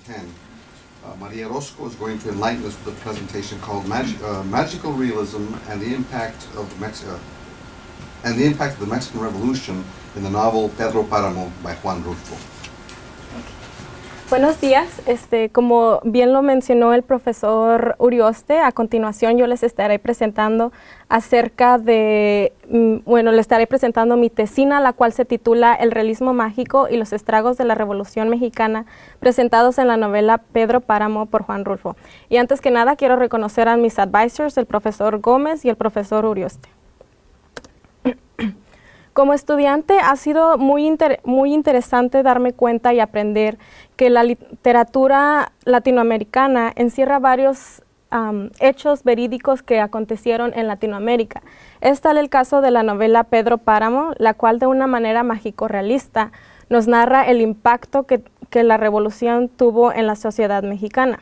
10. Maria Rosco is going to enlighten us with a presentation called Magical Realism and the Impact of the Mexican Revolution in the novel Pedro Páramo by Juan Rulfo. Buenos días, como bien lo mencionó el profesor Urioste, a continuación yo les estaré presentando acerca de, les estaré presentando mi tesina, la cual se titula El realismo mágico y los estragos de la Revolución Mexicana, presentados en la novela Pedro Páramo por Juan Rulfo. Y antes que nada quiero reconocer a mis advisors, el profesor Gómez y el profesor Urioste. Como estudiante ha sido muy interesante darme cuenta y aprender que la literatura latinoamericana encierra varios hechos verídicos que acontecieron en Latinoamérica. Es tal el caso de la novela Pedro Páramo, la cual de una manera mágico-realista nos narra el impacto que la revolución tuvo en la sociedad mexicana.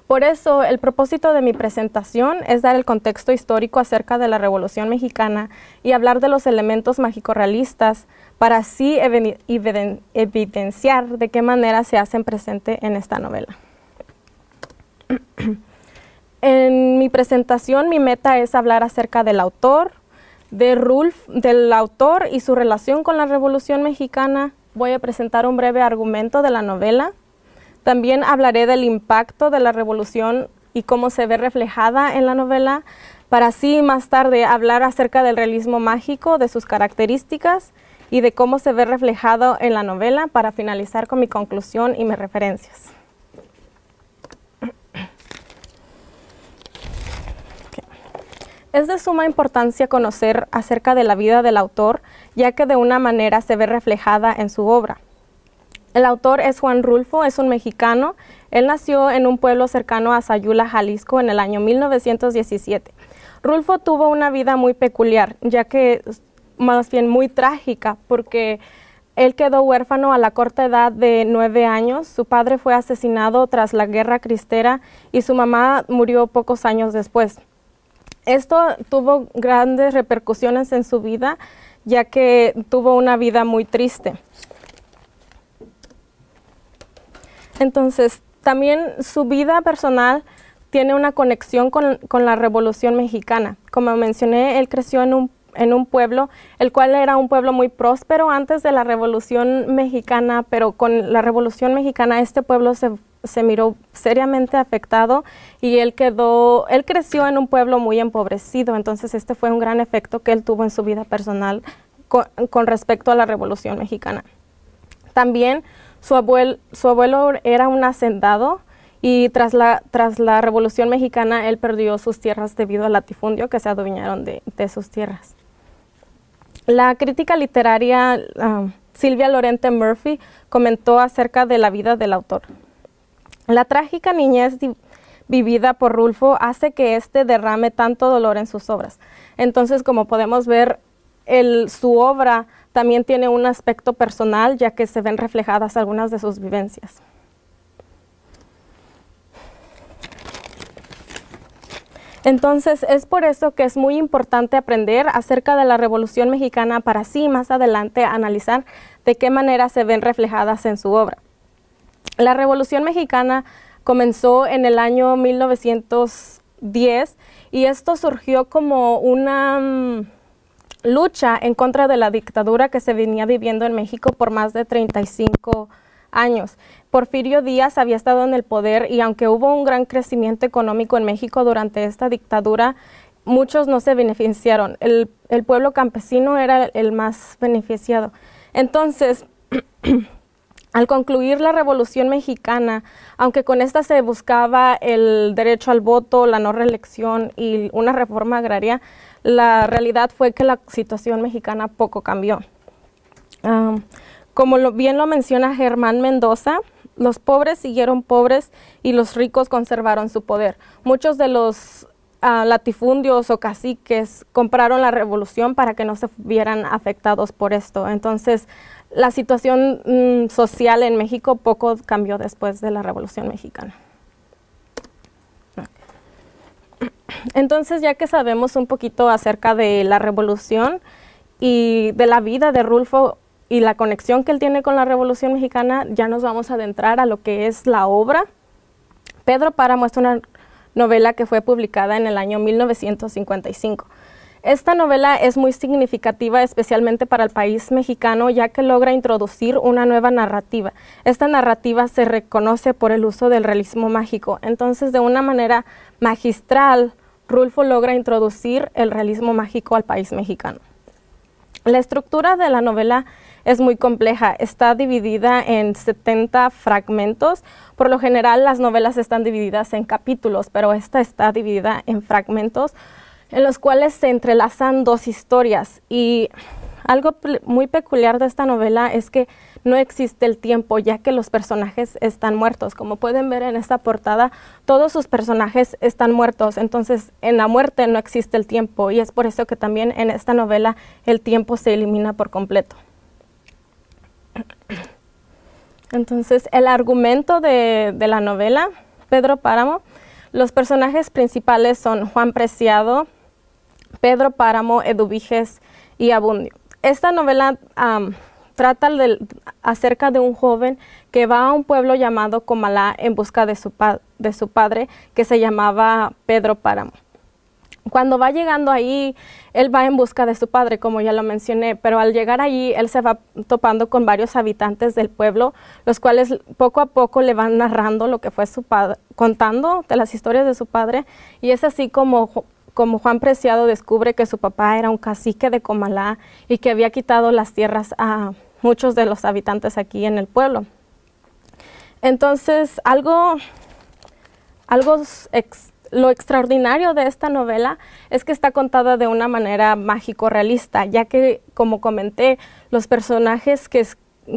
Por eso, el propósito de mi presentación es dar el contexto histórico acerca de la Revolución Mexicana y hablar de los elementos mágico-realistas para así evidenciar de qué manera se hacen presente en esta novela. En mi presentación, mi meta es hablar acerca del autor, del autor y su relación con la Revolución Mexicana. Voy a presentar un breve argumento de la novela. También hablaré del impacto de la revolución y cómo se ve reflejada en la novela, para así más tarde hablar acerca del realismo mágico, de sus características y de cómo se ve reflejado en la novela, para finalizar con mi conclusión y mis referencias. Es de suma importancia conocer acerca de la vida del autor, ya que de una manera se ve reflejada en su obra. El autor es Juan Rulfo, es un mexicano. Él nació en un pueblo cercano a Sayula, Jalisco, en el año 1917. Rulfo tuvo una vida muy peculiar, ya que más bien muy trágica, porque él quedó huérfano a la corta edad de 9 años. Su padre fue asesinado tras la Guerra Cristera y su mamá murió pocos años después. Esto tuvo grandes repercusiones en su vida, ya que tuvo una vida muy triste. Entonces, también su vida personal tiene una conexión con la Revolución Mexicana. Como mencioné, él creció en un pueblo, el cual era un pueblo muy próspero antes de la Revolución Mexicana, pero con la Revolución Mexicana este pueblo se miró seriamente afectado y él creció en un pueblo muy empobrecido. Entonces, este fue un gran efecto que él tuvo en su vida personal con respecto a la Revolución Mexicana. También su abuelo era un hacendado y tras la Revolución Mexicana él perdió sus tierras debido al latifundio, que se adueñaron de sus tierras. La crítica literaria Silvia Lorente Murphy comentó acerca de la vida del autor. La trágica niñez vivida por Rulfo hace que éste derrame tanto dolor en sus obras. Entonces, como podemos ver, su obra también tiene un aspecto personal, ya que se ven reflejadas algunas de sus vivencias. Entonces, es por eso que es muy importante aprender acerca de la Revolución Mexicana para así más adelante analizar de qué manera se ven reflejadas en su obra. La Revolución Mexicana comenzó en el año 1910 y esto surgió como una lucha en contra de la dictadura que se venía viviendo en México por más de 35 años. Porfirio Díaz había estado en el poder y aunque hubo un gran crecimiento económico en México durante esta dictadura, muchos no se beneficiaron. El pueblo campesino era el más beneficiado. Entonces, al concluir la Revolución Mexicana, aunque con esta se buscaba el derecho al voto, la no reelección y una reforma agraria, la realidad fue que la situación mexicana poco cambió. Como bien lo menciona Germán Mendoza, los pobres siguieron pobres y los ricos conservaron su poder. Muchos de los latifundios o caciques compraron la revolución para que no se vieran afectados por esto. Entonces, la situación social en México poco cambió después de la Revolución Mexicana. Entonces, ya que sabemos un poquito acerca de la revolución y de la vida de Rulfo, y la conexión que él tiene con la Revolución Mexicana, ya nos vamos a adentrar a lo que es la obra. Pedro Páramo es una novela que fue publicada en el año 1955. Esta novela es muy significativa, especialmente para el país mexicano, ya que logra introducir una nueva narrativa. Esta narrativa se reconoce por el uso del realismo mágico. Entonces, de una manera magistral, Rulfo logra introducir el realismo mágico al país mexicano. La estructura de la novela es muy compleja. Está dividida en 70 fragmentos. Por lo general, las novelas están divididas en capítulos, pero esta está dividida en fragmentos, en los cuales se entrelazan dos historias. Y algo muy peculiar de esta novela es que no existe el tiempo, ya que los personajes están muertos. Como pueden ver en esta portada, todos sus personajes están muertos. Entonces, en la muerte no existe el tiempo, y es por eso que también en esta novela el tiempo se elimina por completo. Entonces, el argumento de la novela, Pedro Páramo, los personajes principales son Juan Preciado, Pedro Páramo, Eduviges y Abundio. Esta novela trata acerca de un joven que va a un pueblo llamado Comalá en busca de su padre, que se llamaba Pedro Páramo. Cuando va llegando ahí, él va en busca de su padre, como ya lo mencioné, pero al llegar allí, él se va topando con varios habitantes del pueblo, los cuales poco a poco le van narrando lo que fue su padre, contando de las historias de su padre, y es así como Juan Preciado descubre que su papá era un cacique de Comalá y que había quitado las tierras a muchos de los habitantes aquí en el pueblo. Entonces, lo extraordinario de esta novela es que está contada de una manera mágico-realista, ya que, como comenté, los personajes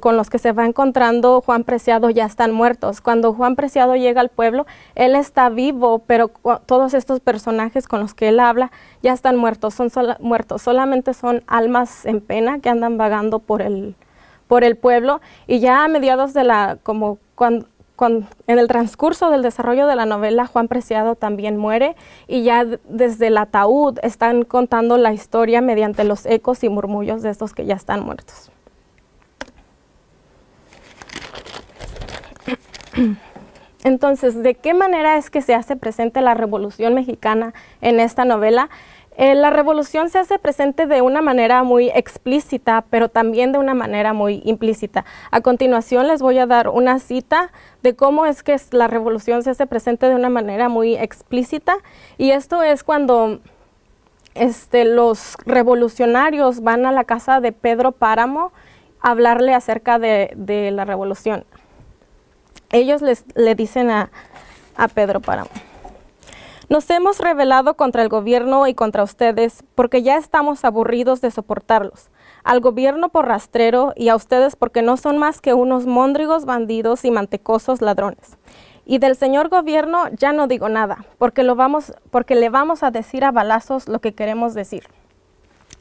con los que se va encontrando Juan Preciado ya están muertos. Cuando Juan Preciado llega al pueblo, él está vivo, pero todos estos personajes con los que él habla ya están muertos, solamente son almas en pena que andan vagando por el pueblo. Y ya a mediados de en el transcurso del desarrollo de la novela, Juan Preciado también muere, y ya desde el ataúd están contando la historia mediante los ecos y murmullos de estos que ya están muertos. Entonces, ¿de qué manera es que se hace presente la Revolución Mexicana en esta novela? La revolución se hace presente de una manera muy explícita, pero también de una manera muy implícita. A continuación les voy a dar una cita de cómo es que la revolución se hace presente de una manera muy explícita, y esto es cuando los revolucionarios van a la casa de Pedro Páramo a hablarle acerca de la revolución. Ellos le dicen a Pedro Páramo: nos hemos rebelado contra el gobierno y contra ustedes porque ya estamos aburridos de soportarlos. Al gobierno por rastrero y a ustedes porque no son más que unos móndrigos bandidos y mantecosos ladrones. Y del señor gobierno ya no digo nada, porque le vamos a decir a balazos lo que queremos decir.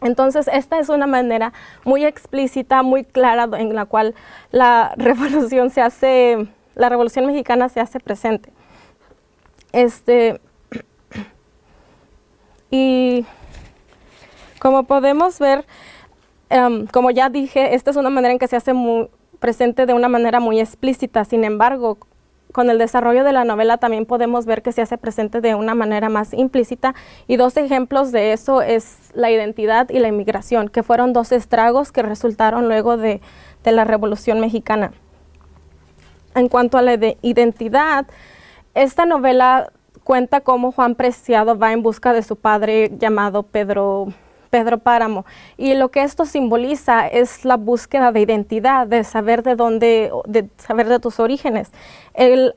Entonces, esta es una manera muy explícita, muy clara, en la cual la Revolución Mexicana se hace presente. Y como podemos ver, como ya dije, esta es una manera en que se hace presente de una manera muy explícita. Sin embargo, con el desarrollo de la novela también podemos ver que se hace presente de una manera más implícita, y dos ejemplos de eso es la identidad y la inmigración, que fueron dos estragos que resultaron luego de la Revolución Mexicana. En cuanto a la identidad, esta novela cuenta cómo Juan Preciado va en busca de su padre llamado Pedro Páramo, y lo que esto simboliza es la búsqueda de identidad, de saber de saber de tus orígenes.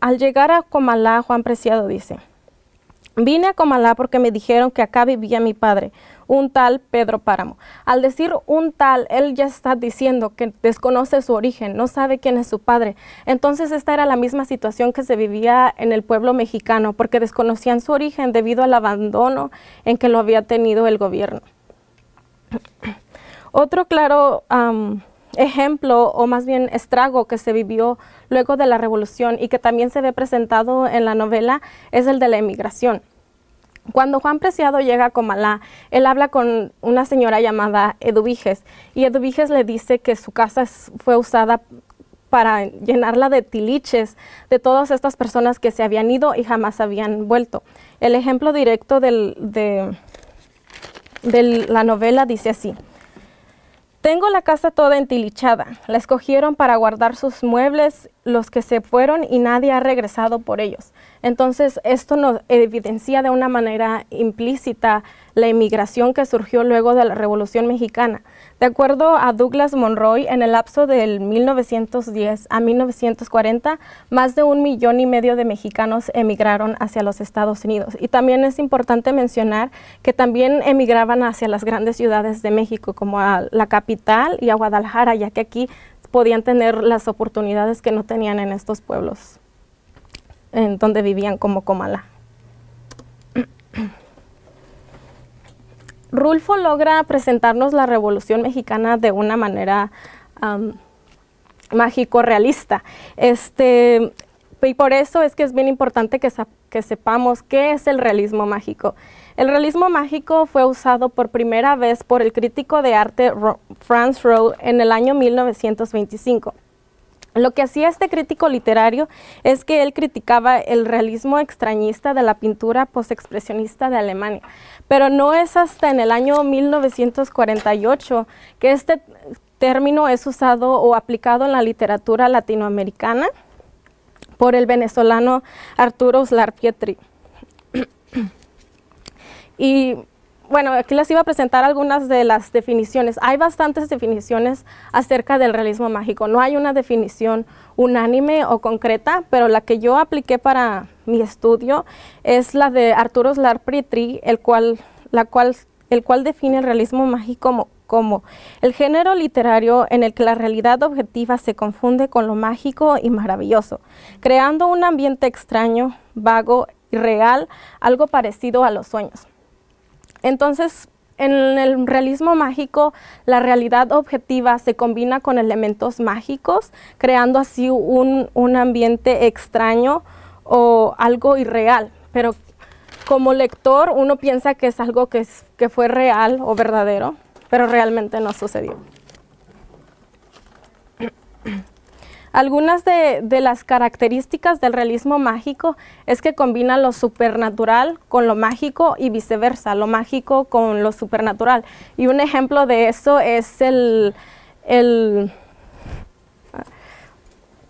Al llegar a Comalá, Juan Preciado dice: vine a Comalá porque me dijeron que acá vivía mi padre, un tal Pedro Páramo. Al decir un tal, él ya está diciendo que desconoce su origen, no sabe quién es su padre. Entonces esta era la misma situación que se vivía en el pueblo mexicano, porque desconocían su origen debido al abandono en que lo había tenido el gobierno. Otro claro ejemplo, o más bien estrago, que se vivió luego de la revolución y que también se ve presentado en la novela es el de la emigración. Cuando Juan Preciado llega a Comalá, él habla con una señora llamada Eduviges, y Eduviges le dice que su casa fue usada para llenarla de tiliches de todas estas personas que se habían ido y jamás habían vuelto. El ejemplo directo de la novela dice así: tengo la casa toda entilichada, la escogieron para guardar sus muebles los que se fueron y nadie ha regresado por ellos. Entonces esto nos evidencia de una manera implícita la inmigración que surgió luego de la Revolución Mexicana. De acuerdo a Douglas Monroy, en el lapso del 1910 a 1940, más de 1,5 millones de mexicanos emigraron hacia los Estados Unidos. Y también es importante mencionar que también emigraban hacia las grandes ciudades de México, como a la capital y a Guadalajara, ya que aquí podían tener las oportunidades que no tenían en estos pueblos en donde vivían, como Comalá. Rulfo logra presentarnos la Revolución Mexicana de una manera mágico-realista. Y por eso es que es bien importante que sepamos qué es el realismo mágico. El realismo mágico fue usado por primera vez por el crítico de arte Franz Röhl en el año 1925. Lo que hacía este crítico literario es que él criticaba el realismo extrañista de la pintura postexpresionista de Alemania. Pero no es hasta en el año 1948 que este término es usado o aplicado en la literatura latinoamericana por el venezolano Arturo Uslar Pietri. Y bueno, aquí les iba a presentar algunas de las definiciones. Hay bastantes definiciones acerca del realismo mágico. No hay una definición unánime o concreta, pero la que yo apliqué para mi estudio es la de Arturo Uslar Pietri, el cual define el realismo mágico como el género literario en el que la realidad objetiva se confunde con lo mágico y maravilloso, creando un ambiente extraño, vago, irreal, algo parecido a los sueños. Entonces, en el realismo mágico, la realidad objetiva se combina con elementos mágicos, creando así un ambiente extraño o algo irreal. Pero como lector, uno piensa que es algo que fue real o verdadero, pero realmente no sucedió. Algunas de las características del realismo mágico es que combina lo supernatural con lo mágico y viceversa, lo mágico con lo supernatural. Y un ejemplo de eso es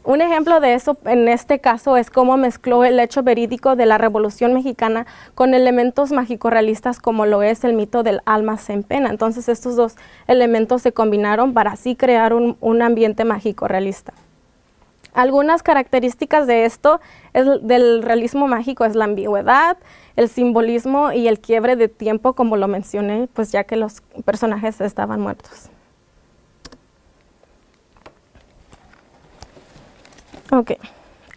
un ejemplo de eso en este caso es cómo mezcló el hecho verídico de la Revolución Mexicana con elementos mágico-realistas como lo es el mito del almas en pena. Entonces estos dos elementos se combinaron para así crear un ambiente mágico-realista. Algunas características de esto del realismo mágico es la ambigüedad, el simbolismo y el quiebre de tiempo, como lo mencioné, pues ya que los personajes estaban muertos. Ok,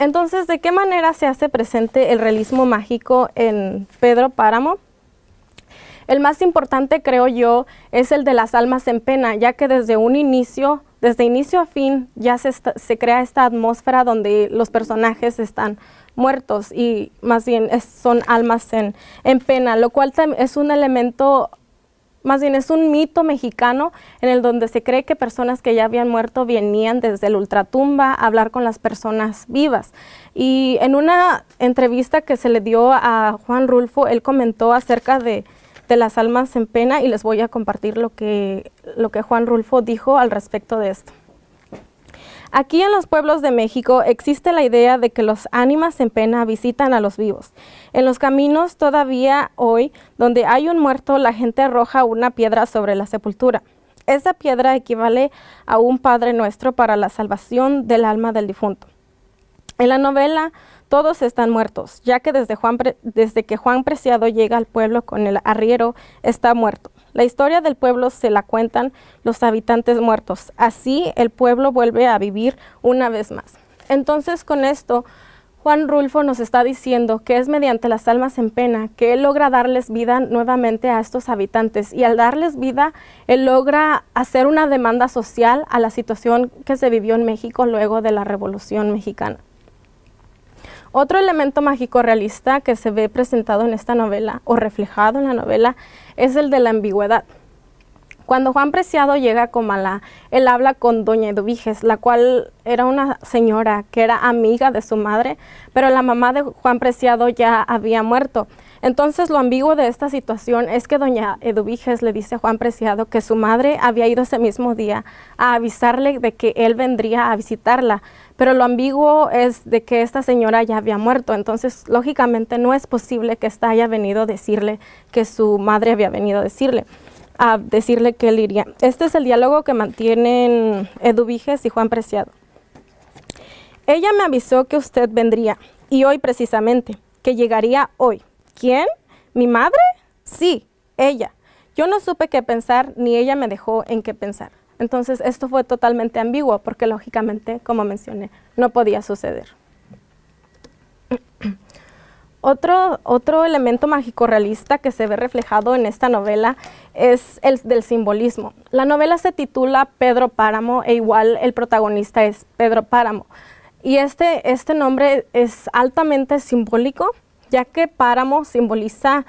entonces, ¿de qué manera se hace presente el realismo mágico en Pedro Páramo? El más importante, creo yo, es el de las almas en pena, ya que desde inicio a fin ya se crea esta atmósfera donde los personajes están muertos y más bien son almas en pena, lo cual es un elemento, más bien es un mito mexicano en el donde se cree que personas que ya habían muerto venían desde la ultratumba a hablar con las personas vivas. Y en una entrevista que se le dio a Juan Rulfo, él comentó acerca de las almas en pena y les voy a compartir lo que Juan Rulfo dijo al respecto de esto. Aquí en los pueblos de México existe la idea de que los ánimas en pena visitan a los vivos. En los caminos todavía hoy, donde hay un muerto, la gente arroja una piedra sobre la sepultura. Esa piedra equivale a un Padre Nuestro para la salvación del alma del difunto. En la novela todos están muertos, ya que desde que Juan Preciado llega al pueblo con el arriero, está muerto. La historia del pueblo se la cuentan los habitantes muertos. Así el pueblo vuelve a vivir una vez más. Entonces, con esto, Juan Rulfo nos está diciendo que es mediante las almas en pena que él logra darles vida nuevamente a estos habitantes. Y al darles vida, él logra hacer una demanda social a la situación que se vivió en México luego de la Revolución Mexicana. Otro elemento mágico realista que se ve presentado en esta novela o reflejado en la novela es el de la ambigüedad. Cuando Juan Preciado llega a Comalá, él habla con doña Eduviges, la cual era una señora que era amiga de su madre, pero la mamá de Juan Preciado ya había muerto. Entonces lo ambiguo de esta situación es que doña Eduviges le dice a Juan Preciado que su madre había ido ese mismo día a avisarle de que él vendría a visitarla, pero lo ambiguo es de que esta señora ya había muerto. Entonces lógicamente no es posible que ésta haya venido a decirle que su madre había venido a decirle que él iría. Este es el diálogo que mantienen Eduviges y Juan Preciado. Ella me avisó que usted vendría, y hoy precisamente, que llegaría hoy. ¿Quién? ¿Mi madre? Sí, ella. Yo no supe qué pensar, ni ella me dejó en qué pensar. Entonces esto fue totalmente ambiguo, porque lógicamente, como mencioné, no podía suceder. Otro elemento mágico realista que se ve reflejado en esta novela es el del simbolismo. La novela se titula Pedro Páramo e igual el protagonista es Pedro Páramo. Y este nombre es altamente simbólico, ya que páramo simboliza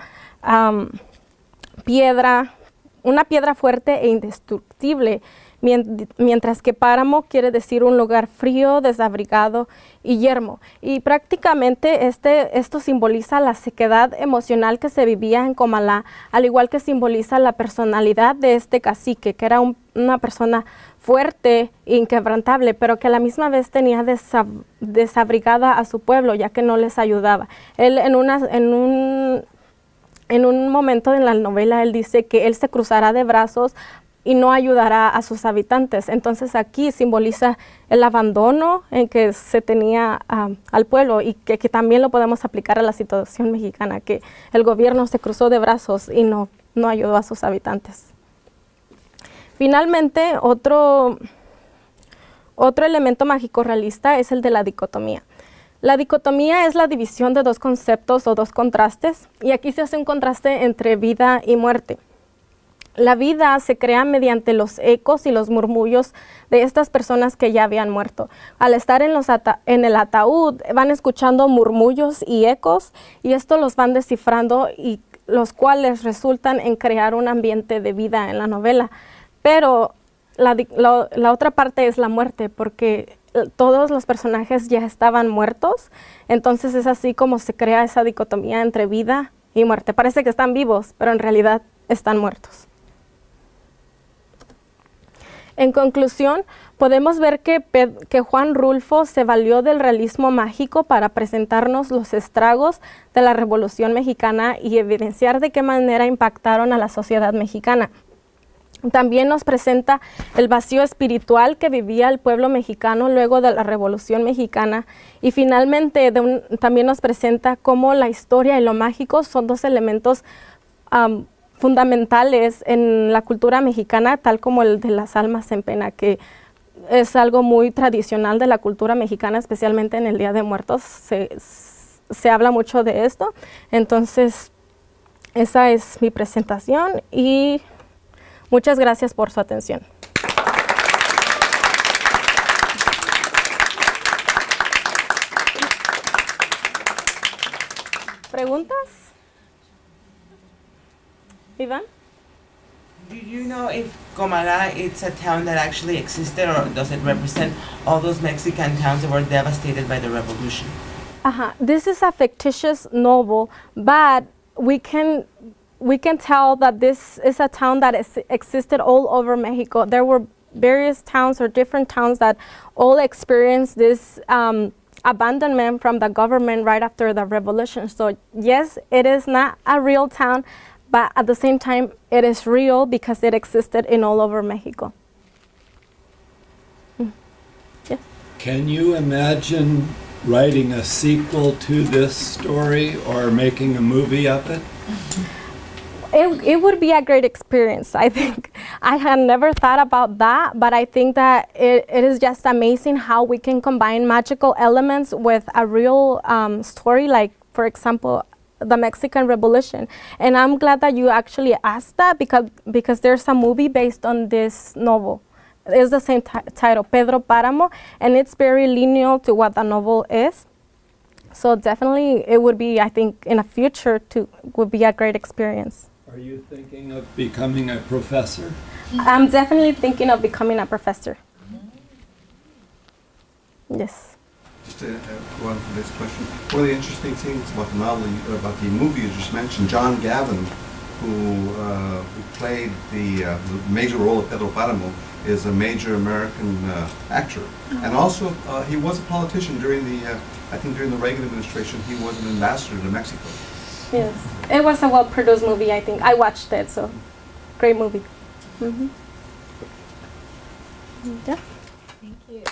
una piedra fuerte e indestructible, mientras que páramo quiere decir un lugar frío, desabrigado y yermo. Y prácticamente esto simboliza la sequedad emocional que se vivía en Comalá, al igual que simboliza la personalidad de este cacique, que era una persona fuerte e inquebrantable, pero que a la misma vez tenía desabrigada a su pueblo, ya que no les ayudaba. Él en un momento de la novela, él dice que él se cruzará de brazos y no ayudará a sus habitantes. Entonces aquí simboliza el abandono en que se tenía al pueblo, y que también lo podemos aplicar a la situación mexicana, que el gobierno se cruzó de brazos y no ayudó a sus habitantes. Finalmente, otro elemento mágico realista es el de la dicotomía. La dicotomía es la división de dos conceptos o dos contrastes, y aquí se hace un contraste entre vida y muerte. La vida se crea mediante los ecos y los murmullos de estas personas que ya habían muerto. Al estar en el ataúd van escuchando murmullos y ecos, y esto los van descifrando, y los cuales resultan en crear un ambiente de vida en la novela. Pero la otra parte es la muerte, porque todos los personajes ya estaban muertos. Entonces es así como se crea esa dicotomía entre vida y muerte. Parece que están vivos, pero en realidad están muertos. En conclusión, podemos ver que Juan Rulfo se valió del realismo mágico para presentarnos los estragos de la Revolución Mexicana y evidenciar de qué manera impactaron a la sociedad mexicana. También nos presenta el vacío espiritual que vivía el pueblo mexicano luego de la Revolución Mexicana, y finalmente también nos presenta cómo la historia y lo mágico son dos elementos fundamentales en la cultura mexicana, tal como el de las almas en pena, que es algo muy tradicional de la cultura mexicana, especialmente en el Día de Muertos. Se habla mucho de esto. Entonces, esa es mi presentación y muchas gracias por su atención. ¿Preguntas? Iván? Do you know if Comala it's a town that actually existed, or does it represent all those Mexican towns that were devastated by the revolution? This is a fictitious novel, but we can tell that this is a town that existed all over Mexico. There were various towns or different towns that all experienced this abandonment from the government right after the revolution. So yes, it is not a real town, but at the same time, it is real because it existed in all over Mexico. Yes? Can you imagine writing a sequel to this story or making a movie of it? It would be a great experience, I think. I had never thought about that, but I think that it is just amazing how we can combine magical elements with a real story, like, for example, the Mexican Revolution. And I'm glad that you actually asked that, because there's a movie based on this novel. It's the same title, Pedro Páramo, and it's very lineal to what the novel is. So definitely it would be, I think, in the future would be a great experience. Are you thinking of becoming a professor? I'm definitely thinking of becoming a professor. Yes. Just to go on to this question, one of the interesting things about the movie you just mentioned, John Gavin, who played the major role of Pedro Paramo, is a major American actor, and also he was a politician during I think during the Reagan administration. He was an ambassador to Mexico. Yes. It was a well-produced movie, I think. I watched it, so great movie. Mm-hmm. Yeah. Thank you.